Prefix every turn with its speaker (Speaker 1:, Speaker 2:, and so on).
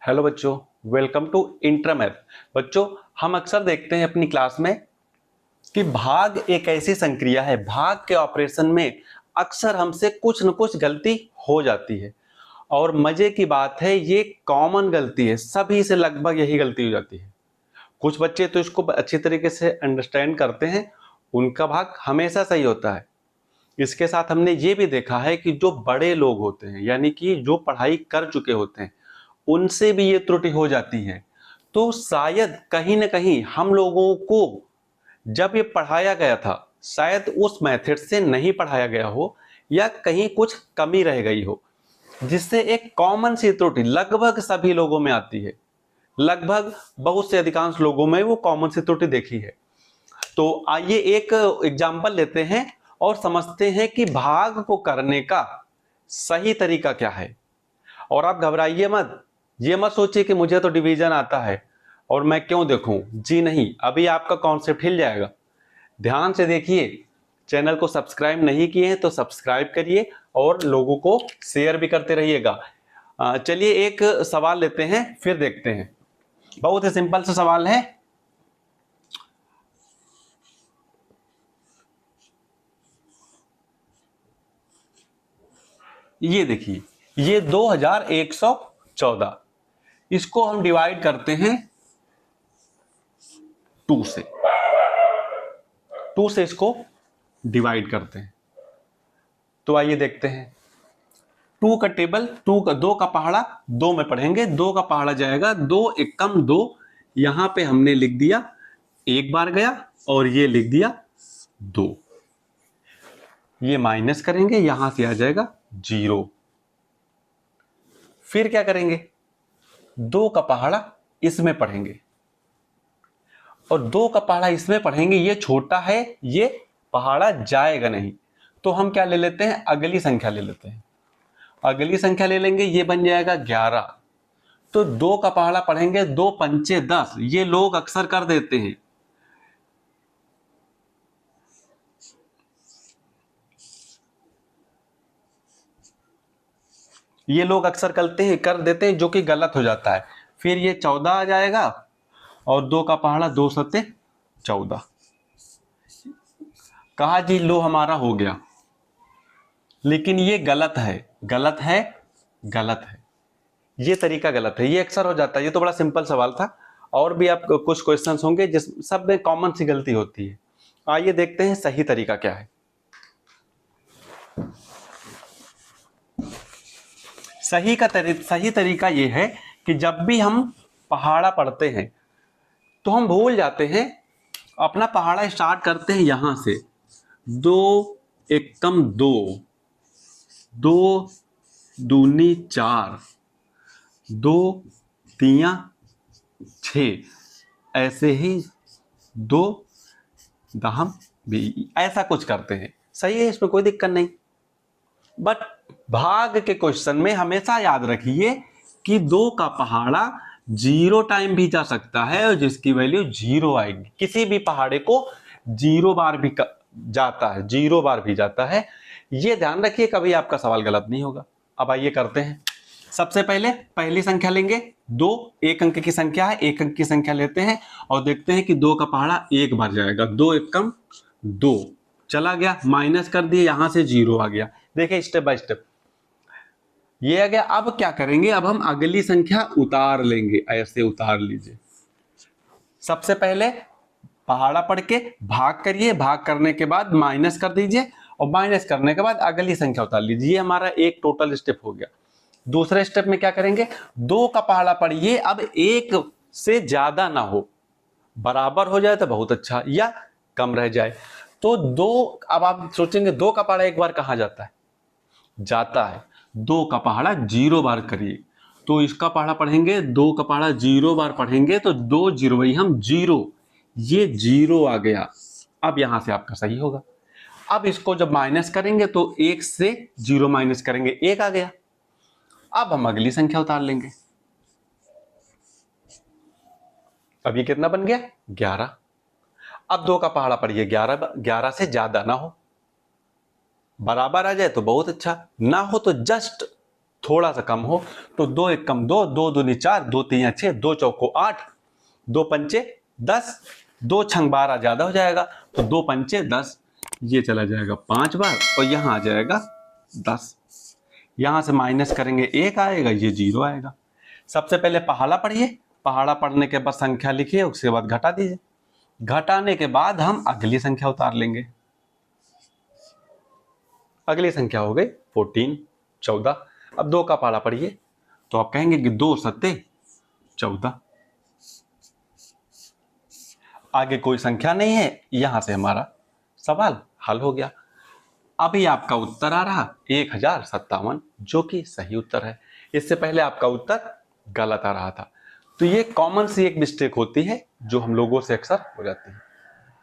Speaker 1: Hello बच्चों, welcome to इंट्रामैथ। बच्चों, हम अक्सर देखते हैं अपनी क्लास में कि भाग एक ऐसी संक्रिया है, भाग के ऑपरेशन में अक्सर हमसे कुछ न कुछ गलती हो जाती है। और मजे की बात है, ये कॉमन गलती है, सभी से लगभग यही गलती हो जाती है। कुछ बच्चे तो इसको अच्छी तरीके से अंडरस्टैंड करते हैं, उनका भाग हमेशा सही होता है। इसके साथ हमने ये भी देखा है कि जो बड़े लोग होते हैं, यानी कि जो पढ़ाई कर चुके होते हैं, उनसे भी ये त्रुटि हो जाती है। तो शायद कहीं ना कहीं हम लोगों को जब ये पढ़ाया गया था, शायद उस मेथड से नहीं पढ़ाया गया हो, या कहीं कुछ कमी रह गई हो, जिससे एक कॉमन सी त्रुटि लगभग सभी लोगों में आती है। लगभग बहुत से अधिकांश लोगों में वो कॉमन सी त्रुटि देखी है। तो आइए एक एग्जाम्पल लेते हैं और समझते हैं कि भाग को करने का सही तरीका क्या है। और आप घबराइए मत, ये मत सोचिए कि मुझे तो डिवीजन आता है और मैं क्यों देखूं। जी नहीं, अभी आपका कॉन्सेप्ट हिल जाएगा। ध्यान से देखिए। चैनल को सब्सक्राइब नहीं किए हैं तो सब्सक्राइब करिए और लोगों को शेयर भी करते रहिएगा। चलिए एक सवाल लेते हैं, फिर देखते हैं। बहुत ही सिंपल सा सवाल है। ये देखिए, ये 2114, इसको हम डिवाइड करते हैं 2 से। 2 से इसको डिवाइड करते हैं। तो आइए देखते हैं। 2 का टेबल, 2 का 2 का पहाड़ा 2 में पढ़ेंगे। 2 का पहाड़ा जाएगा 2 एकम 2। यहां पे हमने लिख दिया, एक बार गया, और ये लिख दिया 2। ये माइनस करेंगे, यहां से आ जाएगा 0। फिर क्या करेंगे, 2 का पहाड़ा इसमें पढ़ेंगे और 2 का पहाड़ा इसमें पढ़ेंगे। ये छोटा है, ये पहाड़ा जाएगा नहीं, तो हम क्या ले लेते हैं, अगली संख्या ले लेते हैं। अगली संख्या ले लेंगे, ये बन जाएगा 11। तो 2 का पहाड़ा पढ़ेंगे, 2 पंचे 10। ये लोग अक्सर कर देते हैं, ये लोग अक्सर कर देते हैं, जो कि गलत हो जाता है। फिर ये 14 आ जाएगा और 2 का पहाड़ा 2 सत्ते 14। कहा जी लो हमारा हो गया, लेकिन ये गलत है, गलत है, गलत है। ये तरीका गलत है, ये अक्सर हो जाता है। ये तो बड़ा सिंपल सवाल था, और भी आप कुछ क्वेश्चंस होंगे जिस सब में कॉमन सी गलती होती है। आइए देखते हैं सही तरीका क्या है। सही तरीका ये है कि जब भी हम पहाड़ा पढ़ते हैं तो हम भूल जाते हैं, अपना पहाड़ा स्टार्ट करते हैं यहां से। 2 एकम 2, 2 दूनी 4, 2 तिया 6, ऐसे ही 2 दहम भी, ऐसा कुछ करते हैं। सही है, इसमें कोई दिक्कत नहीं। बट भाग के क्वेश्चन में हमेशा याद रखिए कि 2 का पहाड़ा 0 टाइम भी जा सकता है और जिसकी वैल्यू 0 आएगी। किसी भी पहाड़े को 0 बार भी जाता है, 0 बार भी जाता है। ये ध्यान रखिए, कभी आपका सवाल गलत नहीं होगा। अब आइए करते हैं। सबसे पहले पहली संख्या लेंगे, 2 एक अंक की संख्या है, एक अंक की संख्या लेते हैं और देखते हैं कि 2 का पहाड़ा एक बार जाएगा। 2 एकम 2 चला गया, माइनस कर दिए, यहां से 0 आ गया। देखिए स्टेप बाय स्टेप ये आ गया। अब क्या करेंगे, अब हम अगली संख्या उतार लेंगे, ऐसे उतार लीजिए। सबसे पहले पहाड़ा पढ़ के भाग करिए, भाग करने के बाद माइनस कर दीजिए और माइनस करने के बाद अगली संख्या उतार लीजिए। ये हमारा एक टोटल स्टेप हो गया। दूसरे स्टेप में क्या करेंगे, 2 का पहाड़ा पढ़िए। अब 1 से ज्यादा ना हो, बराबर हो जाए तो बहुत अच्छा, या कम रह जाए तो 2। अब आप सोचेंगे 2 का पहाड़ा एक बार कहां जाता है, जाता है 2 का पहाड़ा 0 बार करिए। तो इसका पहाड़ा पढ़ेंगे, 2 का पहाड़ा 0 बार पढ़ेंगे तो 2 जीरो वही हम 0, ये 0 आ गया। अब यहां से आपका सही होगा। अब इसको जब माइनस करेंगे तो 1 से 0 माइनस करेंगे, 1 आ गया। अब हम अगली संख्या उतार लेंगे। अब ये कितना बन गया, 11। अब 2 का पहाड़ा पढ़िए, 11 से ज्यादा ना हो, बराबर आ जाए तो बहुत अच्छा, ना हो तो जस्ट थोड़ा सा कम हो तो 2 1 कम 2, 2 दूनी 4, 2 3 6, 2 चौको 8, 2 पंचे 10, 2 छंग 12 ज्यादा हो जाएगा तो 2 पंचे 10, ये चला जाएगा 5 बार और यहाँ आ जाएगा 10। यहाँ से माइनस करेंगे 1 आएगा, ये 0 आएगा। सबसे पहले पहाड़ा पढ़िए, पहाड़ा पढ़ने के बाद संख्या लिखिए, उसके बाद घटा दीजिए। घटाने के बाद हम अगली संख्या उतार लेंगे। अगली संख्या हो गई 14, 14। अब 2 का पहाड़ा पढ़िए तो आप कहेंगे कि 2 सत्ते 14। आगे कोई संख्या नहीं है, यहां से हमारा सवाल हल हो गया। अभी आपका उत्तर आ रहा 1057, जो कि सही उत्तर है। इससे पहले आपका उत्तर गलत आ रहा था। तो ये कॉमन सी एक मिस्टेक होती है जो हम लोगों से अक्सर हो जाती है।